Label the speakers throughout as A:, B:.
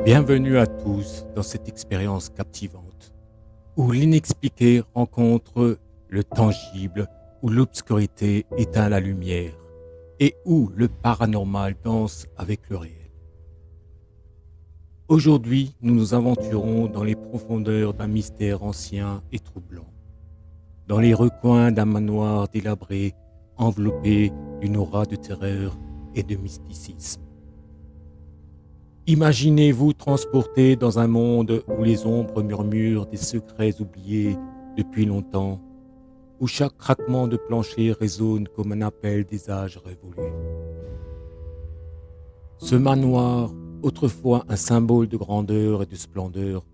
A: Bienvenue à tous dans cette expérience captivante, où l'inexpliqué rencontre le tangible, où l'obscurité éteint la lumière, et où le paranormal danse avec le réel. Aujourd'hui, nous nous aventurons dans les profondeurs d'un mystère ancien et troublant, dans les recoins d'un manoir délabré, enveloppé d'une aura de terreur et de mysticisme. Imaginez-vous transporté dans un monde où les ombres murmurent des secrets oubliés depuis longtemps, où chaque craquement de plancher résonne comme un appel des âges révolus. Ce manoir, autrefois un symbole de grandeur et de splendeur,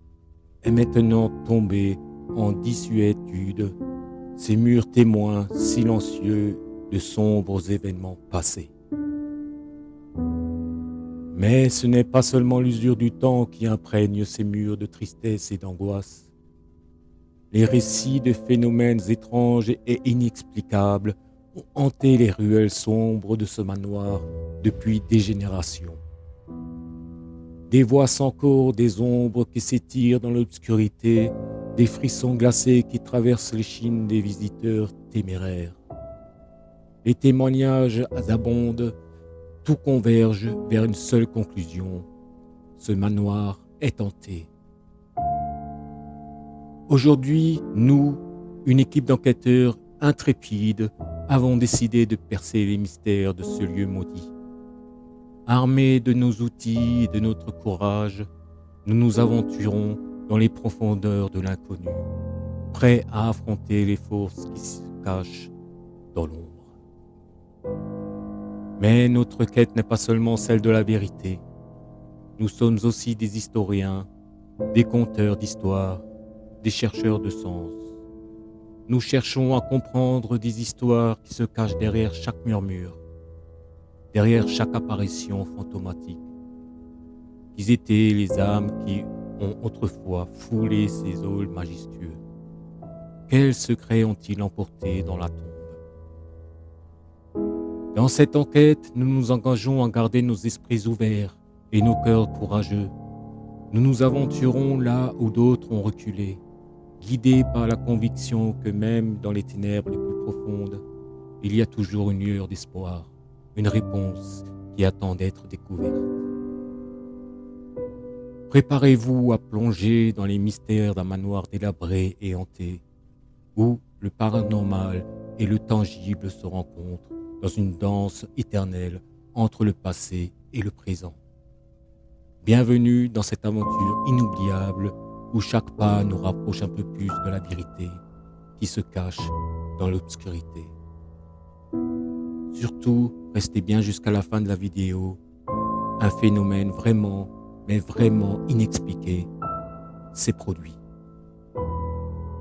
A: est maintenant tombé en désuétude, ses murs témoins silencieux de sombres événements passés. Mais ce n'est pas seulement l'usure du temps qui imprègne ces murs de tristesse et d'angoisse. Les récits de phénomènes étranges et inexplicables ont hanté les ruelles sombres de ce manoir depuis des générations. Des voix sans corps, des ombres qui s'étirent dans l'obscurité, des frissons glacés qui traversent l'échine des visiteurs téméraires. Les témoignages abondent. Tout converge vers une seule conclusion. Ce manoir est hanté. Aujourd'hui, nous, une équipe d'enquêteurs intrépides, avons décidé de percer les mystères de ce lieu maudit. Armés de nos outils et de notre courage, nous nous aventurons dans les profondeurs de l'inconnu, prêts à affronter les forces qui se cachent dans l'ombre. Mais notre quête n'est pas seulement celle de la vérité. Nous sommes aussi des historiens, des conteurs d'histoires, des chercheurs de sens. Nous cherchons à comprendre des histoires qui se cachent derrière chaque murmure, derrière chaque apparition fantomatique. Qui étaient les âmes qui ont autrefois foulé ces halls majestueux? Quels secrets ont-ils emportés dans la tombe? Dans cette enquête, nous nous engageons à garder nos esprits ouverts et nos cœurs courageux. Nous nous aventurons là où d'autres ont reculé, guidés par la conviction que même dans les ténèbres les plus profondes, il y a toujours une lueur d'espoir, une réponse qui attend d'être découverte. Préparez-vous à plonger dans les mystères d'un manoir délabré et hanté, où le paranormal et le tangible se rencontrent dans une danse éternelle entre le passé et le présent. Bienvenue dans cette aventure inoubliable où chaque pas nous rapproche un peu plus de la vérité qui se cache dans l'obscurité. Surtout, restez bien jusqu'à la fin de la vidéo. Un phénomène vraiment, mais vraiment inexpliqué s'est produit.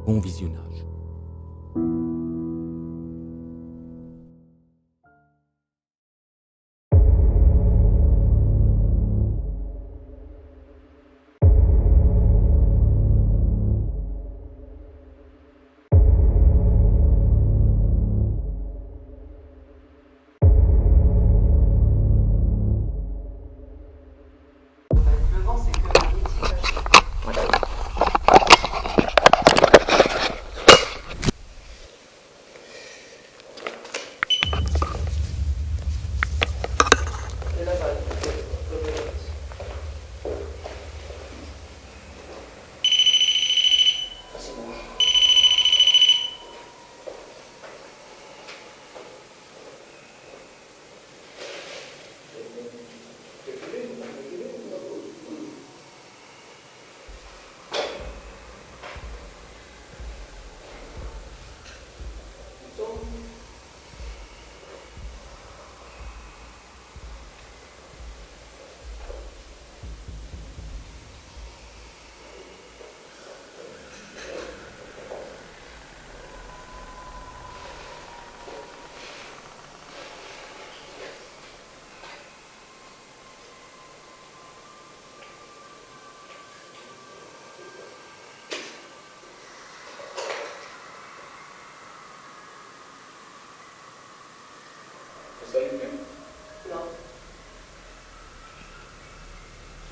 A: Bon visionnage.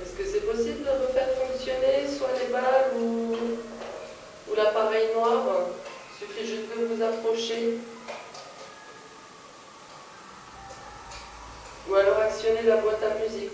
B: Est-ce que c'est possible de refaire fonctionner soit les balles ou l'appareil noir? Il suffit juste de vous approcher. Ou alors actionner la boîte à musique.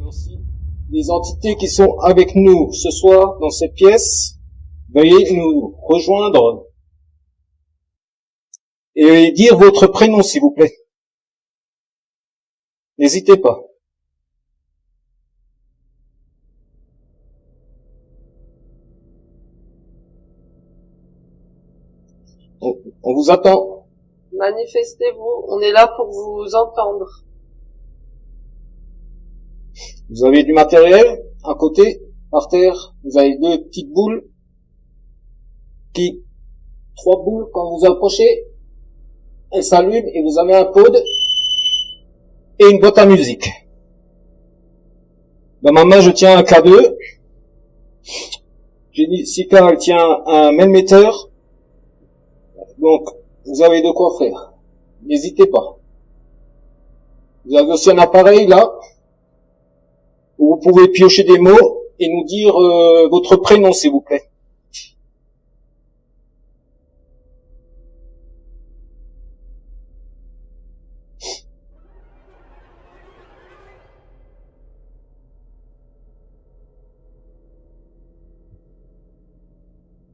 C: Aussi, les entités qui sont avec nous ce soir dans cette pièce, veuillez nous rejoindre et dire votre prénom s'il vous plaît. N'hésitez pas. On vous attend.
B: Manifestez-vous, on est là pour vous entendre.
C: Vous avez du matériel à côté, par terre. Vous avez deux petites boules. Trois boules, quand vous approchez, elles s'allument et vous avez un pod et une boîte à musique. Dans ma main, je tiens un K2. Jessica, elle tient un Melmeter. Donc, vous avez de quoi faire. N'hésitez pas. Vous avez aussi un appareil là, où vous pouvez piocher des mots et nous dire votre prénom s'il vous plaît.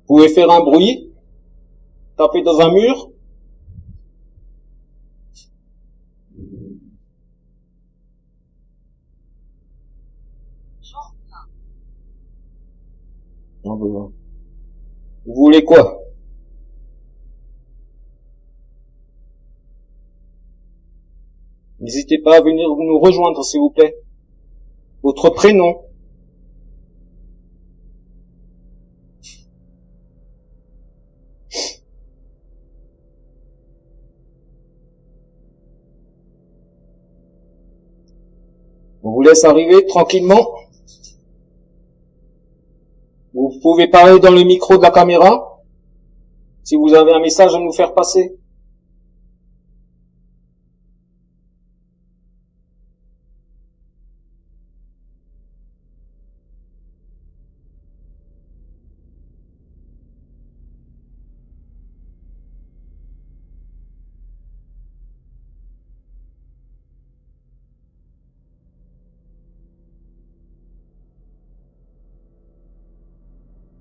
C: Vous pouvez faire un bruit, taper dans un mur. Vous voulez quoi? N'hésitez pas à venir nous rejoindre s'il vous plaît. Votre prénom. On vous laisse arriver tranquillement. Vous pouvez parler dans le micro de la caméra. Si vous avez un message à nous faire passer.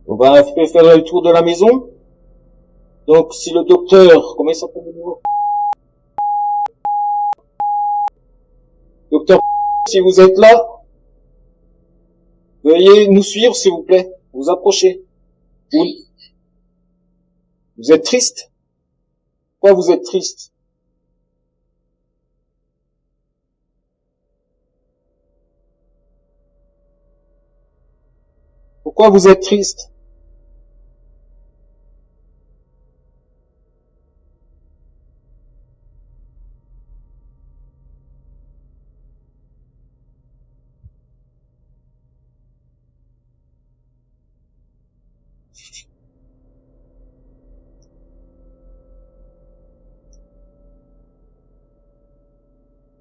C: On va faire le tour de la maison. Donc, si le docteur, comment il s'appelle le nouveau? Docteur, si vous êtes là, veuillez nous suivre, s'il vous plaît. Vous approchez. Vous êtes triste? Pourquoi vous êtes triste? Pourquoi vous êtes triste?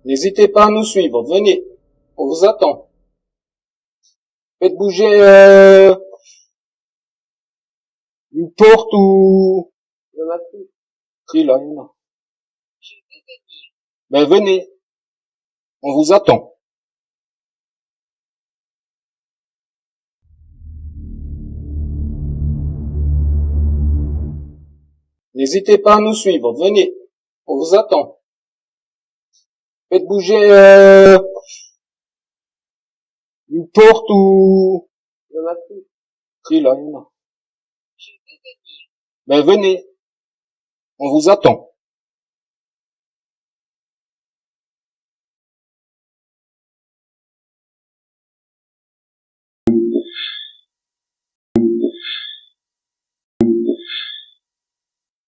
C: N'hésitez pas à nous suivre. Venez. On vous attend. Faites bouger une porte ou...
B: Il y en a plus.
C: Si, là, il y en a. Ben, venez. On vous attend. N'hésitez pas à nous suivre. Venez. On vous attend. Faites bouger une porte ou...
B: Il y en a plus.
C: Si, là, il y en a. Ben, venez. On vous attend.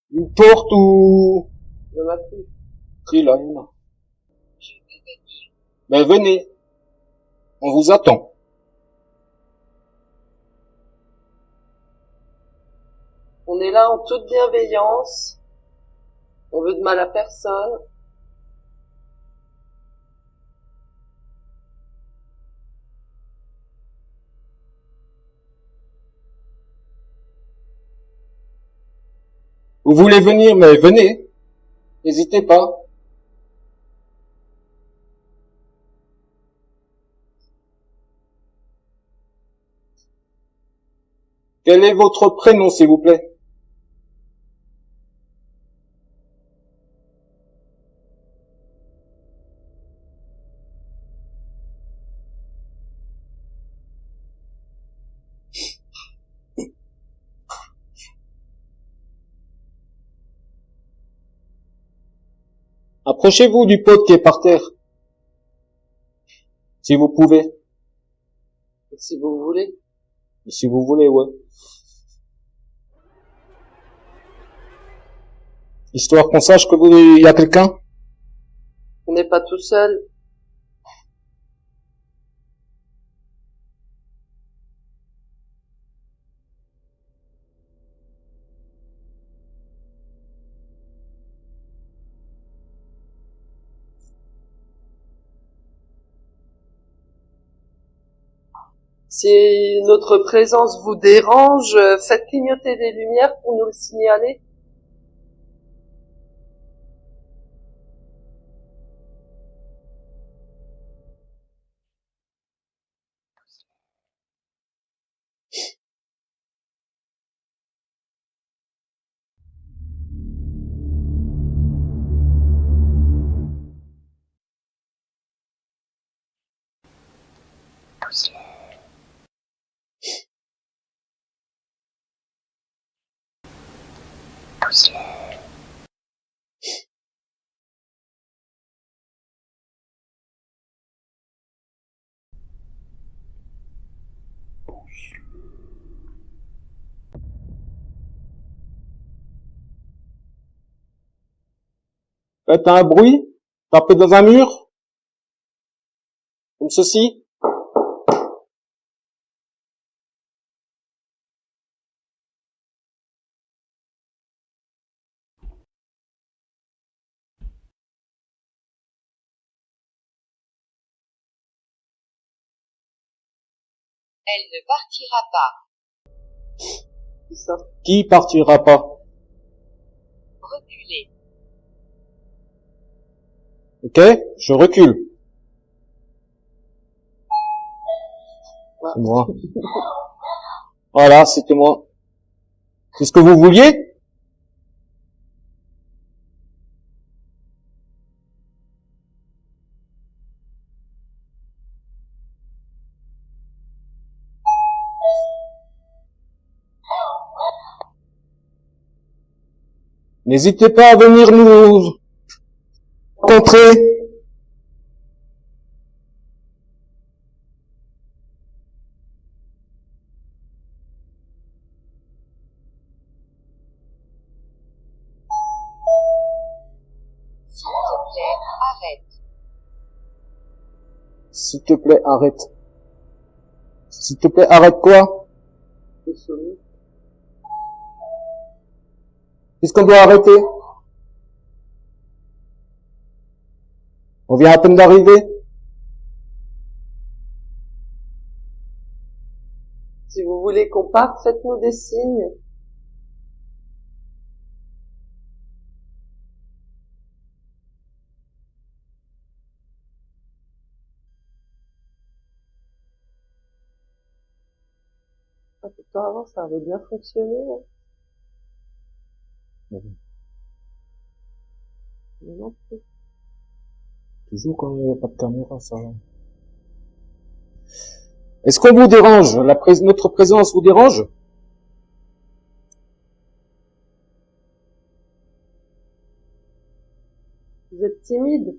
C: Une porte ou...
B: Il y en a plus.
C: Si, là, il y en a. Ben, venez. On vous attend.
B: On est là en toute bienveillance. On veut de mal à personne.
C: Vous voulez venir, mais venez. N'hésitez pas. Quel est votre prénom, s'il vous plaît? Approchez-vous du pote qui est par terre. Si vous pouvez.
B: Si vous voulez.
C: Si vous voulez, ouais. Histoire qu'on sache que il y a quelqu'un.
B: On n'est pas tout seul. Si notre présence vous dérange, faites clignoter des lumières pour nous le signaler.
C: Faites un bruit. Tapez dans un mur. Comme ceci.
D: Elle ne partira pas.
C: Qui partira pas?
D: Reculer.
C: Ok, je recule. C'est moi. Voilà, c'était moi. C'est ce que vous vouliez? N'hésitez pas à venir nous rencontrer.
D: S'il te plaît, arrête.
C: S'il te plaît, arrête. S'il te plaît, arrête quoi? Qu'est-ce qu'on doit arrêter? On vient à peine d'arriver.
B: Si vous voulez qu'on parte, faites-nous des signes. Ah, pourtant avant ça avait bien fonctionné. Hein. Mais non plus.
C: Toujours quand il n'y a pas de caméra, ça va. Est-ce qu'on vous dérange? Notre présence vous dérange?
B: Vous êtes timide.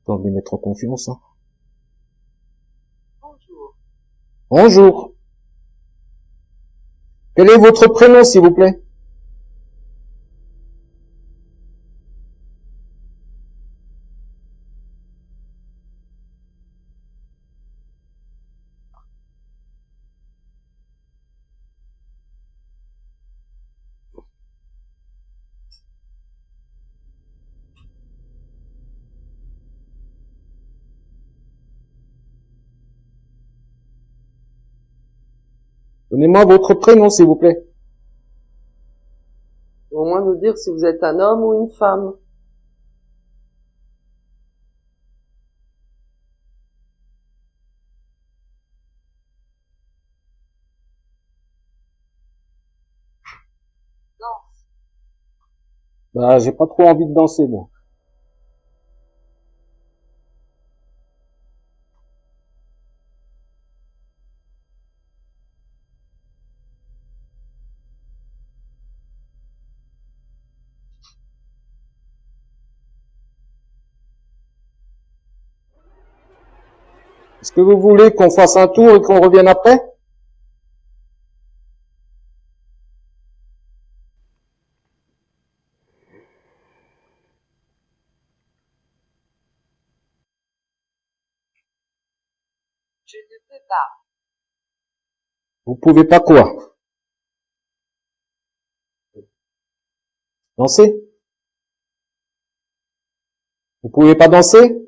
C: Faut les mettre en confiance, hein.
D: Bonjour.
C: Bonjour. Quel est votre prénom, s'il vous plaît? Donnez-moi votre prénom, s'il vous plaît.
B: Au moins nous dire si vous êtes un homme ou une femme.
D: Danse.
C: Bah, j'ai pas trop envie de danser, moi. Est-ce que vous voulez qu'on fasse un tour et qu'on revienne après?
D: Je ne peux pas.
C: Vous pouvez pas quoi? Danser? Vous pouvez pas danser?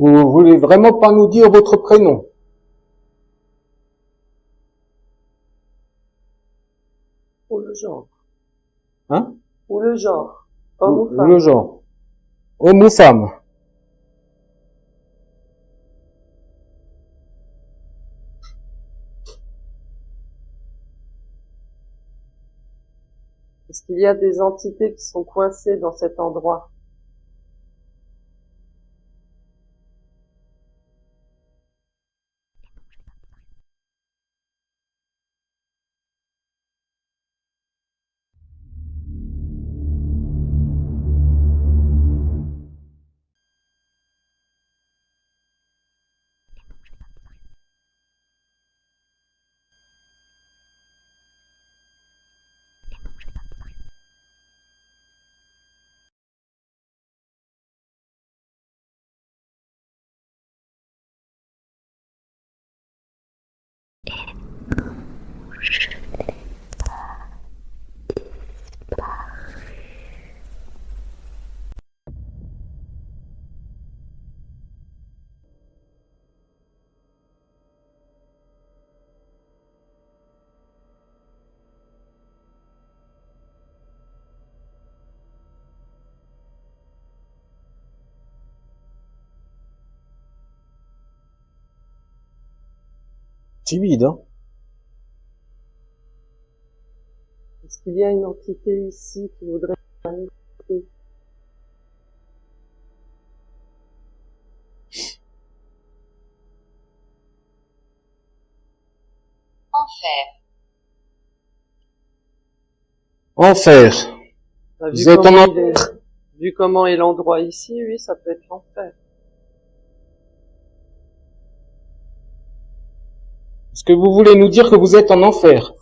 C: Vous voulez vraiment pas nous dire votre prénom?
B: Ou le genre.
C: Hein?
B: Ou le genre. Homme ou
C: Ou
B: femme.
C: le genre. Homme ou femme?
B: Est-ce qu'il y a des entités qui sont coincées dans cet endroit?
C: C'est vide, hein.
B: Est-ce qu'il y a une entité ici qui voudrait manifester?
D: Enfer.
C: Enfer.
B: Bah,
C: Vous êtes en enfer.
B: Vu comment est l'endroit ici, oui, ça peut être l'enfer.
C: Est-ce que vous voulez nous dire que vous êtes en enfer?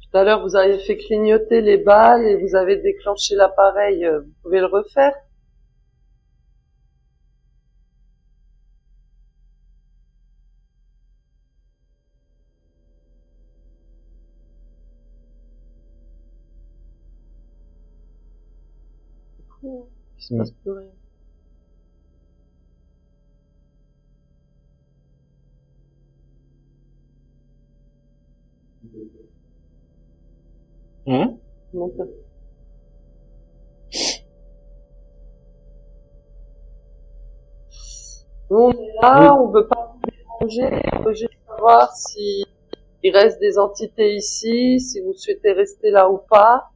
B: Tout à l'heure, vous avez fait clignoter les balles et vous avez déclenché l'appareil. Vous pouvez le refaire? Il se passe plus rien.
C: Hein?
B: Monte. Nous, on est là, on veut pas vous déranger, on veut juste savoir si il reste des entités ici, si vous souhaitez rester là ou pas.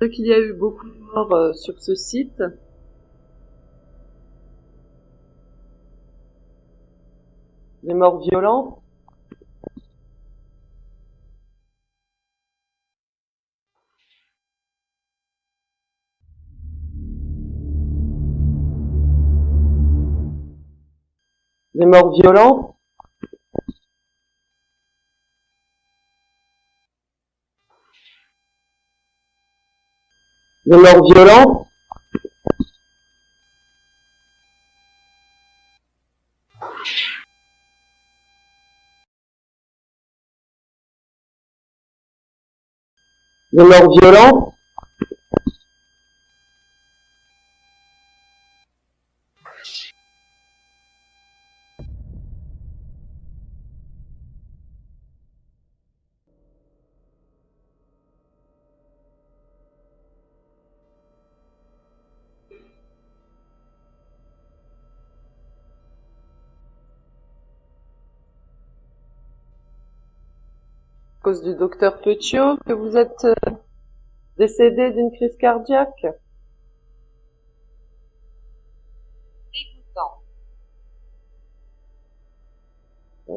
B: C'est vrai qu'il y a eu beaucoup de morts sur ce site. Des morts violentes. Des morts violentes. Des morts violentes. Des morts violentes. À cause du docteur Petiot que vous êtes décédé d'une crise cardiaque.
D: Dégoûtant.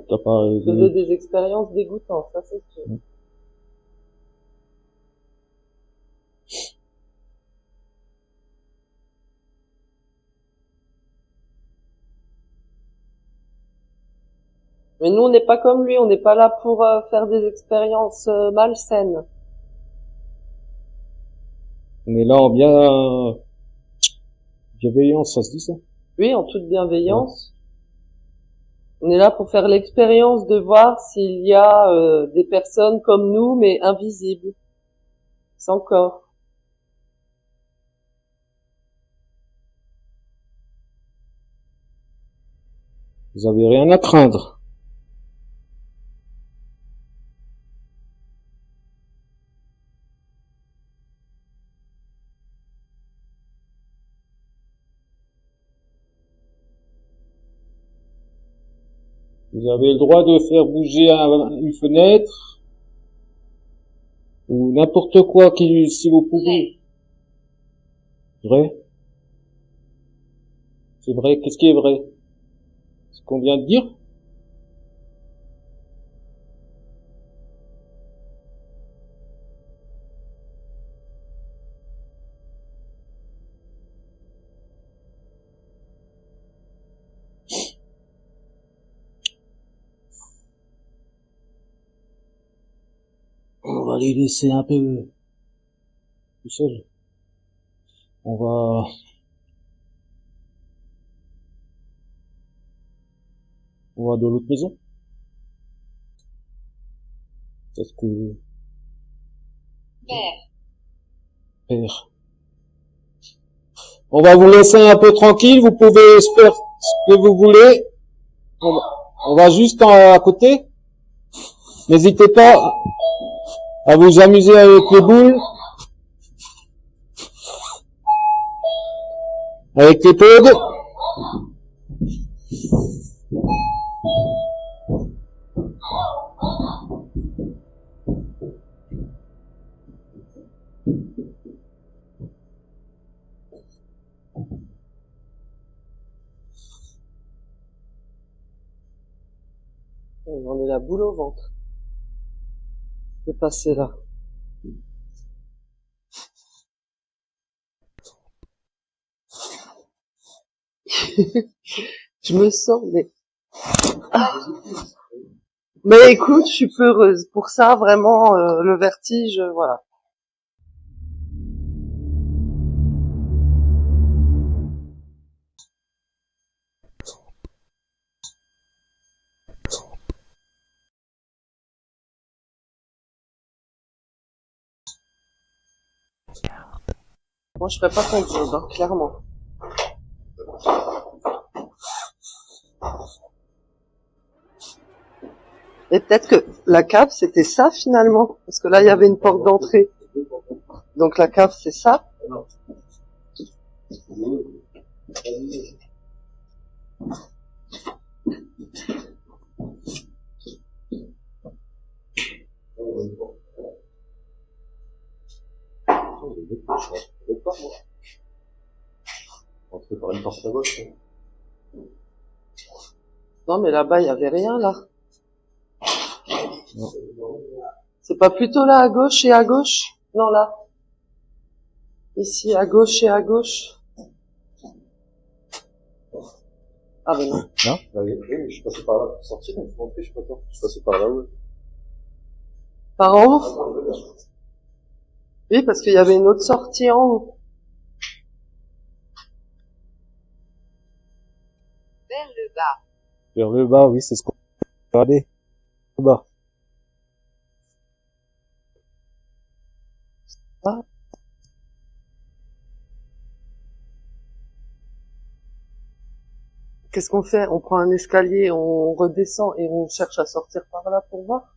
C: T'as pas...
B: Vous faisiez des expériences dégoûtantes, ça c'est sûr. Mais nous, on n'est pas comme lui, on n'est pas là pour faire des expériences malsaines.
C: On est là en bien... bienveillance, ça se dit ça?
B: Oui, en toute bienveillance. On est là pour faire l'expérience de voir s'il y a des personnes comme nous, mais invisibles, sans corps.
C: Vous avez rien à craindre. Vous avez le droit de faire bouger une fenêtre ou n'importe quoi qui, si vous pouvez. Vrai? C'est vrai. Qu'est-ce qui est vrai? Ce qu'on vient de dire? On va les laisser un peu tout seuls. On va dans l'autre maison. C'est ce que
D: Père.
C: faire. On va vous laisser un peu tranquille. Vous pouvez faire ce que vous voulez. On va juste à côté. N'hésitez pas à vous amuser avec les boules, avec les pods.
B: On est la boule au ventre de passer là. Je me sens, mais... Mais écoute, je suis peureuse. Pour ça, vraiment, le vertige, voilà. Moi, je ferais pas ton job, hein, clairement. Et peut-être que la cave, c'était ça, finalement. Parce que là, il y avait une porte d'entrée. Donc la cave, c'est ça.
E: Entrer par une porte à gauche.
B: Non, mais là-bas, il y avait rien, là.
C: Non.
B: C'est pas plutôt là, à gauche et à gauche? Non, là. Ici, à gauche et à gauche. Ah, ben non.
C: Non?
E: Oui, mais je suis passé par là pour sortir, donc faut rentrer, je suis pas sûr. Je suis passé par là, ouais.
B: Par en haut? Oui, parce qu'il y avait une autre sortie en haut.
D: Vers le bas.
C: Vers le bas, oui, c'est ce qu'on va regarder. Le bas.
B: Qu'est-ce qu'on fait? On prend un escalier, on redescend et on cherche à sortir par là pour voir?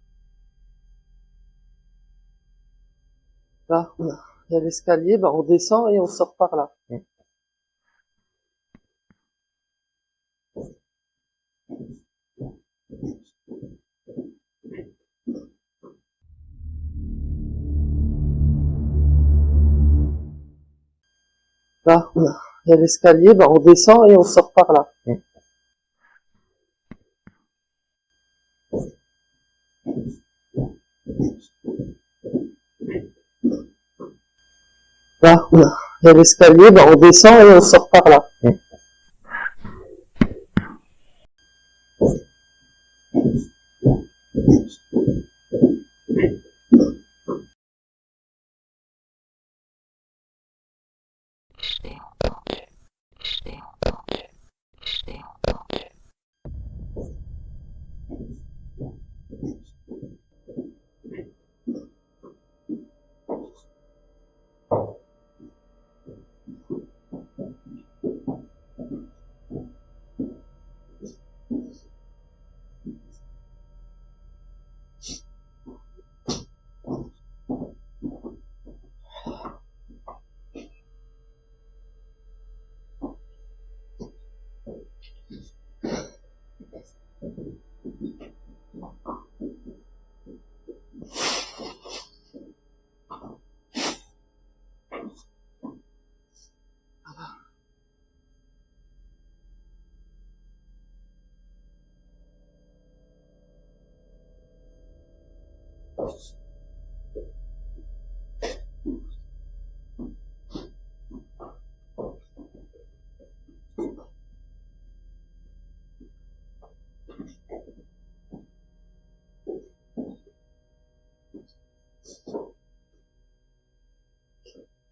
B: Là, il y a l'escalier, on descend et on sort par là. Là, il y a l'escalier, on descend et on sort par là. Là, oula, il y a l'escalier, bah on descend et on sort par là.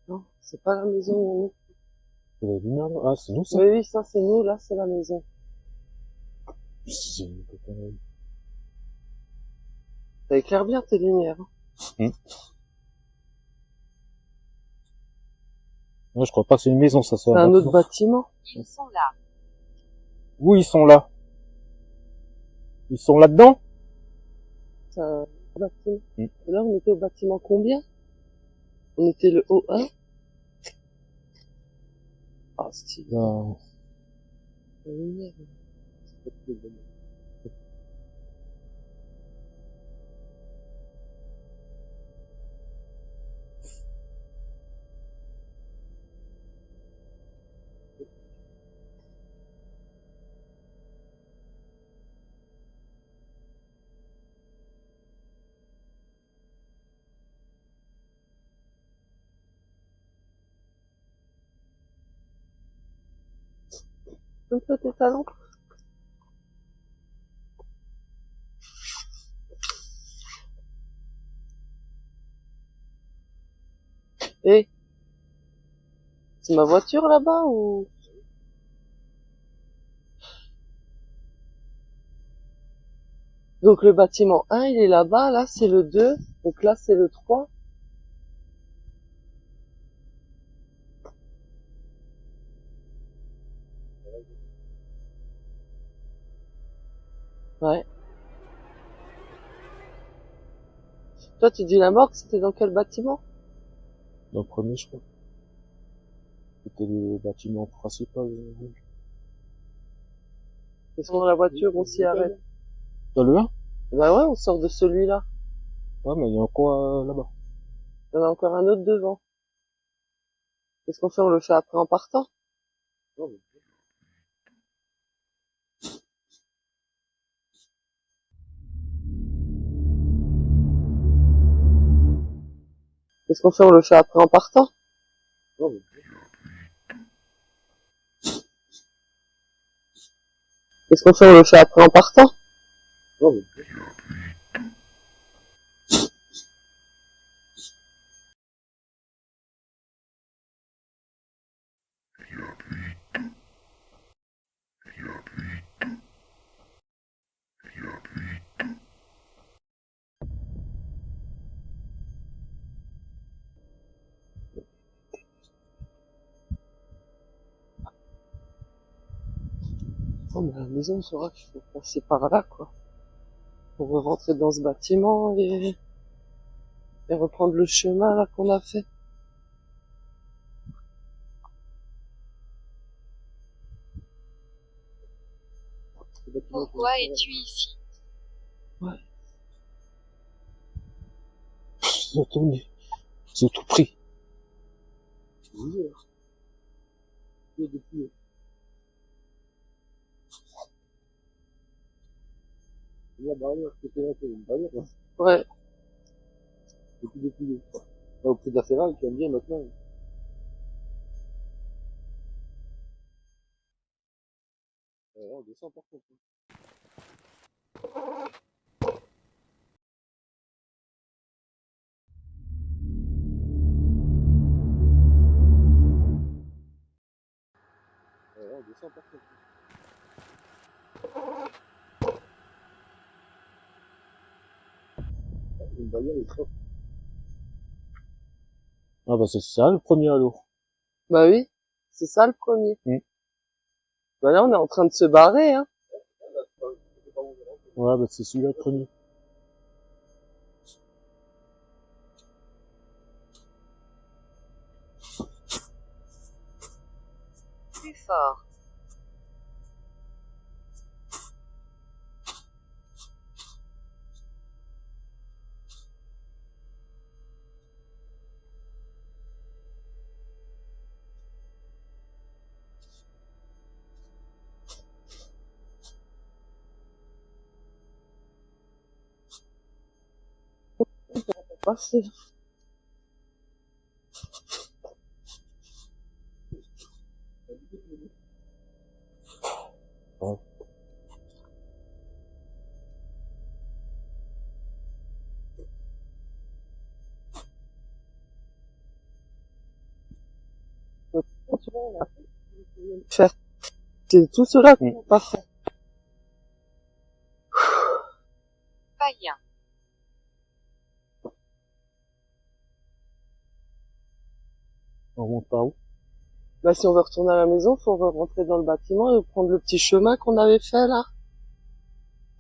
B: Non, c'est pas la maison où on est.
E: Il y a la lumière là. Ah, c'est nous ça?
B: Oui, oui, ça c'est nous, là c'est la maison.
E: C'est une connerie.
B: Ça éclaire bien tes lumières.
E: Ouais, je crois pas que c'est une maison, ça
B: C'est
E: soit
B: un autre
E: bâtiment.
B: bâtiment.
D: Ils sont là.
E: Où ils sont là? Ils sont là-dedans?
B: C'est un bâtiment.
E: Mm.
B: Et là, on était au bâtiment combien? On était le O1. Ah, stylé.
E: Ben,
B: La lumière. Un peu tes talons. Eh, c'est ma voiture là-bas ou? Donc le bâtiment 1, il est là-bas, là c'est le 2, donc là c'est le 3. Ouais. Toi tu dis la morgue, c'était dans quel bâtiment?
E: dans le premier, je crois. C'était le bâtiment principal.
B: Parce que la voiture, on s'y arrête.
E: Dans le 1?
B: Bah ouais, on sort de celui-là.
E: Ouais, mais il y a quoi là-bas?
B: Il y en a encore un autre devant. Qu'est-ce qu'on fait? On le fait après en partant? Qu'est-ce qu'on fait? On le fait après en partant? Qu'est-ce qu'on fait? On le fait après en partant? Oh, mais la maison, on saura qu'il faut passer par là, quoi. Pour rentrer dans ce bâtiment et reprendre le chemin, là, qu'on a fait.
D: Pourquoi es-tu ici?
E: Attendez. C'est tout pris.
B: Ouais.
E: prix, au prix de la ferraille, tu vas me dire maintenant. On descend par contre. On descend par contre. Une bagnole est trop. Ah bah c'est ça le premier alors.
B: Bah oui, c'est ça le premier. Bah là, on est en train de se barrer, hein.
E: Ouais bah c'est celui-là le premier.
B: Plus fort. Passer.
E: Ouais.
B: Faire. C'est tout cela qu'on n'a pas fait.
D: Païen.
E: On remonte par où?
B: Bah si on veut retourner à la maison, faut rentrer dans le bâtiment et prendre le petit chemin qu'on avait fait là.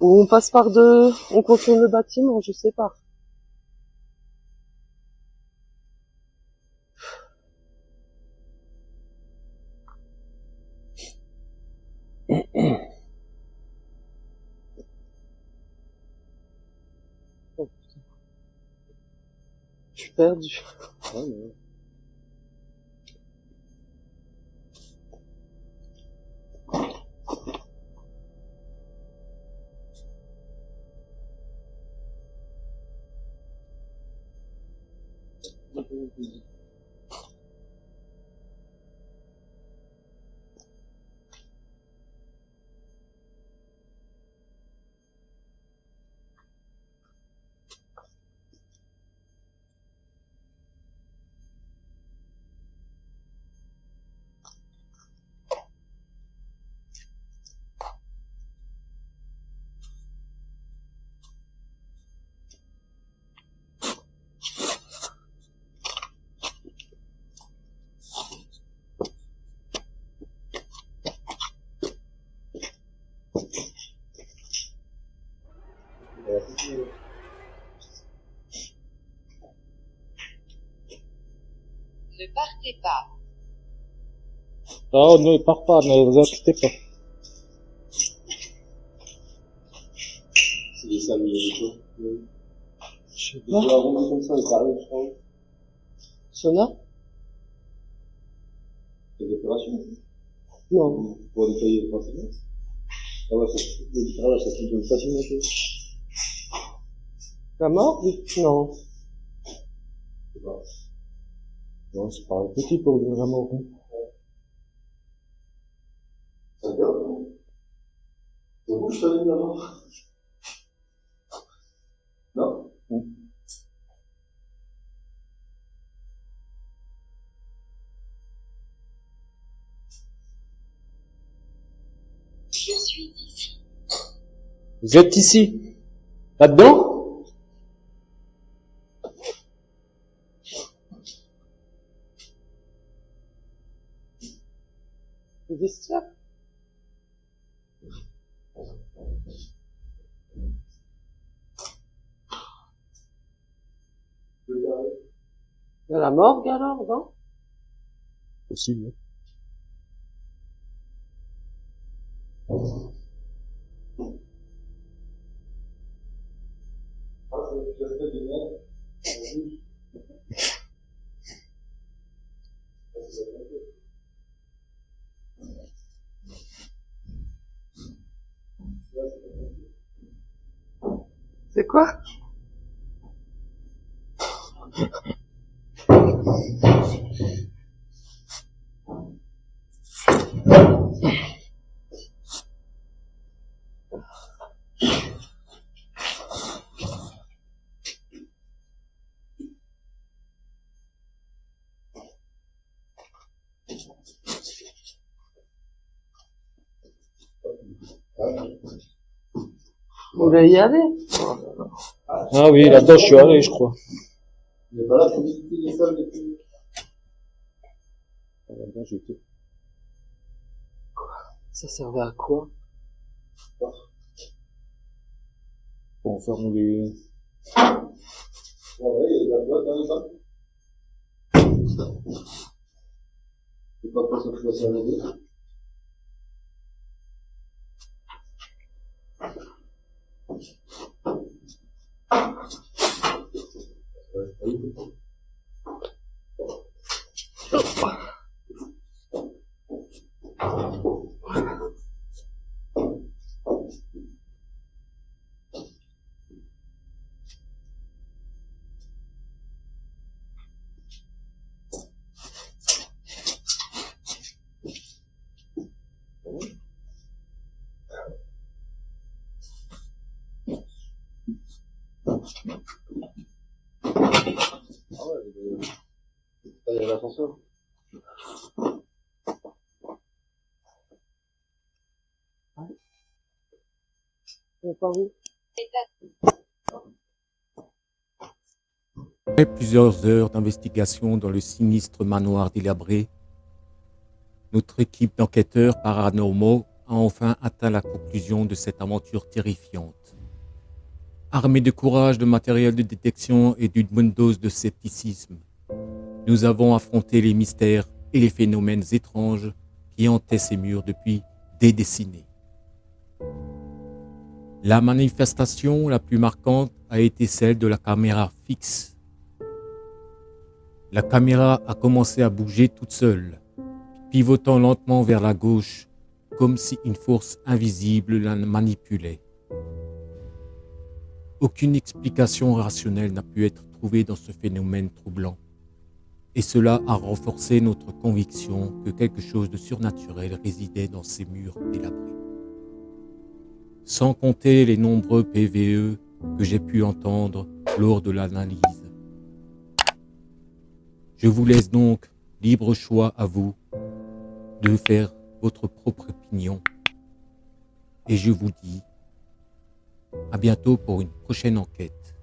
B: Ou on passe par deux, on contourne le bâtiment, je sais pas. Oh, putain. Je suis perdu.
E: Ouais, mais...
D: Ne partez pas.
E: Oh, ne pars pas, ne vous inquiétez pas.
C: C'est des saluts,
B: Je sais pas.
C: comme ça, ça arrive, je crois.
B: Sona?
C: C'est des opérations.
B: Non.
C: Pour nettoyer les principaux. Ah ouais, ça se donne facilement.
B: La mort? Non.
E: Non, c'est pas petit pour ouvrir la mort.
C: Ça te donne. C'est vous, je t'avais mis la mort. Non?
D: Je suis ici.
E: Vous êtes ici? Là-dedans?
B: Les vestiaires? De la morgue alors, non?
E: Possible.
B: C'est quoi? Vous voulez y aller?
E: Ah oui, là-dedans, je suis allé, je crois.
C: Mais voilà, pour visiter les salles depuis...
E: Ah, là-dedans, j'ai été.
B: Ça servait à quoi?
E: Pour enfermer les...
C: Ouais, il y a de la boîte dans les salles. C'est pas pour ça que je dois servir. Il y a l'ascenseur.
A: Après plusieurs heures d'investigation dans le sinistre manoir délabré, notre équipe d'enquêteurs paranormaux a enfin atteint la conclusion de cette aventure terrifiante. Armés de courage, de matériel de détection et d'une bonne dose de scepticisme, nous avons affronté les mystères et les phénomènes étranges qui hantaient ces murs depuis des décennies. La manifestation la plus marquante a été celle de la caméra fixe. La caméra a commencé à bouger toute seule, pivotant lentement vers la gauche, comme si une force invisible la manipulait. Aucune explication rationnelle n'a pu être trouvée dans ce phénomène troublant, et cela a renforcé notre conviction que quelque chose de surnaturel résidait dans ces murs délabrés. Sans compter les nombreux PVE que j'ai pu entendre lors de l'analyse. Je vous laisse donc libre choix à vous de faire votre propre opinion. Et je vous dis à bientôt pour une prochaine enquête.